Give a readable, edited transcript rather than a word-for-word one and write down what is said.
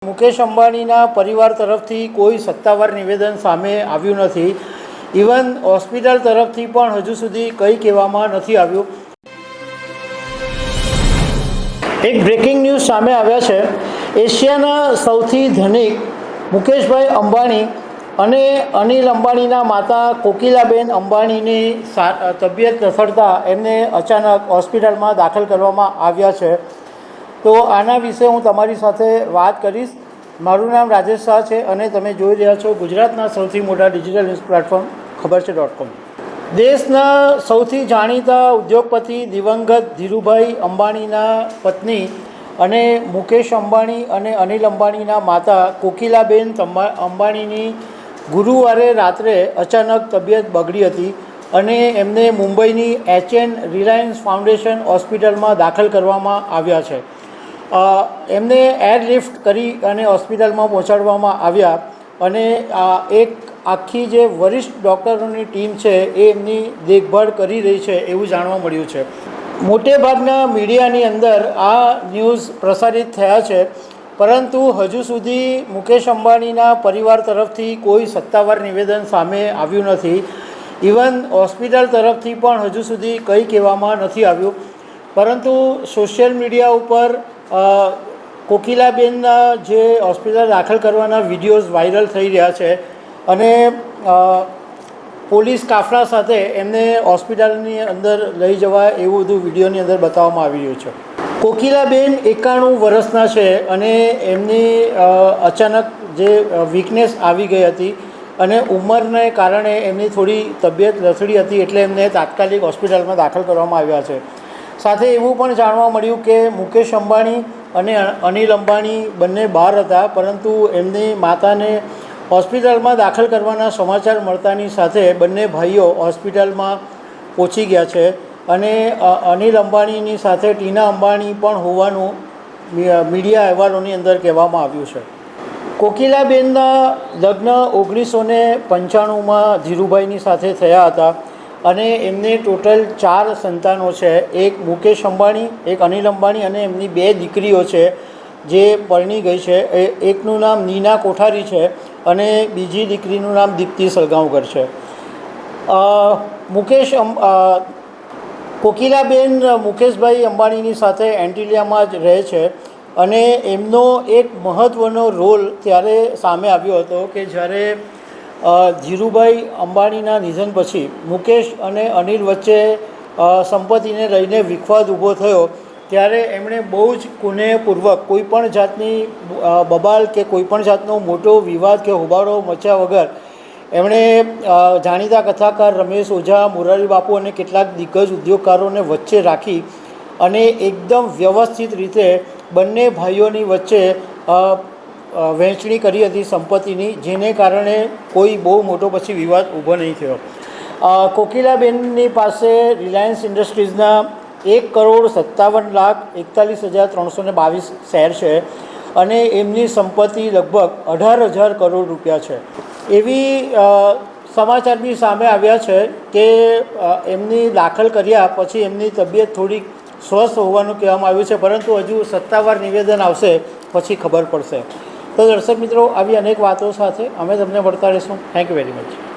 મુકેશ અંબાણીના પરિવાર તરફથી કોઈ સત્તાવાર નિવેદન સામે આવ્યું નથી. ઇવન હોસ્પિટલ તરફથી પણ હજુ સુધી કંઈ કહેવામાં નથી આવ્યું. એક બ્રેકિંગ ન્યૂઝ સામે આવ્યા છે. એશિયાના સૌથી ધનિક મુકેશભાઈ અંબાણી અને અનિલ અંબાણીના માતા કોકિલાબેન અંબાણીની તબિયત લથડતા એમને અચાનક હોસ્પિટલમાં દાખલ કરવામાં આવ્યા છે. તો આના વિશે હું તમારી સાથે વાત કરીશ. મારું નામ રાજેશ શાહ છે અને તમે જોઈ રહ્યા છો ગુજરાતના સૌથી મોટા ડિજિટલ ન્યૂઝ પ્લેટફોર્મ ખબરછે.com. દેશના સૌથી જાણીતા ઉદ્યોગપતિ દિવંગત ધીરુભાઈ અંબાણીના પત્ની અને મુકેશ અંબાણી અને અનિલ અંબાણીના માતા કોકિલાબેન અંબાણીની ગુરુવારે રાત્રે અચાનક તબિયત બગડી હતી અને એમને મુંબઈની HN રિલાયન્સ ફાઉન્ડેશન હોસ્પિટલમાં દાખલ કરવામાં આવ્યા છે. એમને એરલિફ્ટ કરી અને હોસ્પિટલમાં પહોંચાડવામાં આવ્યા અને એક આખી જે વરિષ્ઠ ડૉક્ટરોની ટીમ છે એ એમની દેખભાળ કરી રહી છે એવું જાણવા મળ્યું છે. મોટેભાગના મીડિયાની અંદર આ ન્યૂઝ પ્રસારિત થયા છે, પરંતુ હજુ સુધી મુકેશ અંબાણીના પરિવાર તરફથી કોઈ સત્તાવાર નિવેદન સામે આવ્યું નથી. ઇવન હોસ્પિટલ તરફથી પણ હજુ સુધી કંઈ કહેવામાં નથી આવ્યું. પરંતુ સોશિયલ મીડિયા ઉપર કોકિલાબેનના જે હોસ્પિટલ દાખલ કરવાના વિડીયોઝ વાયરલ થઈ રહ્યા છે અને પોલીસ કાફલા સાથે એમને હોસ્પિટલની અંદર લઈ જવા એવું બધું વિડીયોની અંદર બતાવવામાં આવી રહ્યું છે. કોકિલાબેન 91 વર્ષના છે અને એમની અચાનક જે વીકનેસ આવી ગઈ હતી અને ઉંમરને કારણે એમની થોડી તબિયત લથડી હતી, એટલે એમને તાત્કાલિક હોસ્પિટલમાં દાખલ કરવામાં આવ્યા છે. સાથે એવું પણ જાણવા મળ્યું કે મુકેશ અંબાણી અને અનિલ અંબાણી બંને બહાર હતા, પરંતુ એમની માતાને હોસ્પિટલમાં દાખલ કરવાના સમાચાર મળતાની સાથે બંને ભાઈઓ હોસ્પિટલમાં પહોંચી ગયા છે અને અનિલ અંબાણીની સાથે ટીના અંબાણી પણ હોવાનું મીડિયા અહેવાલોની અંદર કહેવામાં આવ્યું છે. કોકિલાબેનના લગ્ન 1995માં ધીરુભાઈની સાથે થયા હતા અને એમને ટોટલ 4 સંતાનો છે. એક મુકેશ અંબાણી, એક અનિલ અંબાણી અને એમની 2 દીકરીઓ છે જે પરણી ગઈ છે. એકનું નામ નીના કોઠારી છે અને બીજી દીકરીનું નામ દીપ્તિ સળગાંવકર છે. કોકિલાબેન મુકેશભાઈ અંબાણીની સાથે એન્ટિલિયામાં જ રહે છે અને એમનો એક મહત્ત્વનો રોલ ત્યારે સામે આવ્યો હતો કે જ્યારે ધીરુભાઈ અંબાણીના નિધન પછી મુકેશ અને અનિલ વચ્ચે સંપત્તિને લઈને વિખવાદ ઊભો થયો, ત્યારે એમણે બહુ જ કુનેહપૂર્વક કોઈપણ જાતની બબાલ કે કોઈપણ જાતનો મોટો વિવાદ કે હોબાળો મચ્યા વગર એમણે જાણીતા કથાકાર રમેશ ઓઝા, મોરારી બાપુ અને કેટલાક દિગ્ગજ ઉદ્યોગકારોને વચ્ચે રાખી અને એકદમ વ્યવસ્થિત રીતે બંને ભાઈઓની વચ્ચે વહેંચણી કરી હતી સંપત્તિની, જેને કારણે કોઈ બહુ મોટો પછી વિવાદ ઊભો નહીં થયો. કોકિલાબેનની પાસે રિલાયન્સ ઇન્ડસ્ટ્રીઝના 1,57,41,322 શેર છે અને એમની સંપત્તિ લગભગ 18,000 કરોડ રૂપિયા છે. એવી સમાચાર બી સામે આવ્યા છે કે એમની દાખલ કર્યા પછી એમની તબિયત થોડીક સ્વસ્થ હોવાનું કહેવામાં આવ્યું છે, પરંતુ હજુ સત્તાવાર નિવેદન આવશે પછી ખબર પડશે. તો દર્શક મિત્રો, આવી અનેક વાતો સાથે અમે તમને મળતા રહીશું. Thank you very much.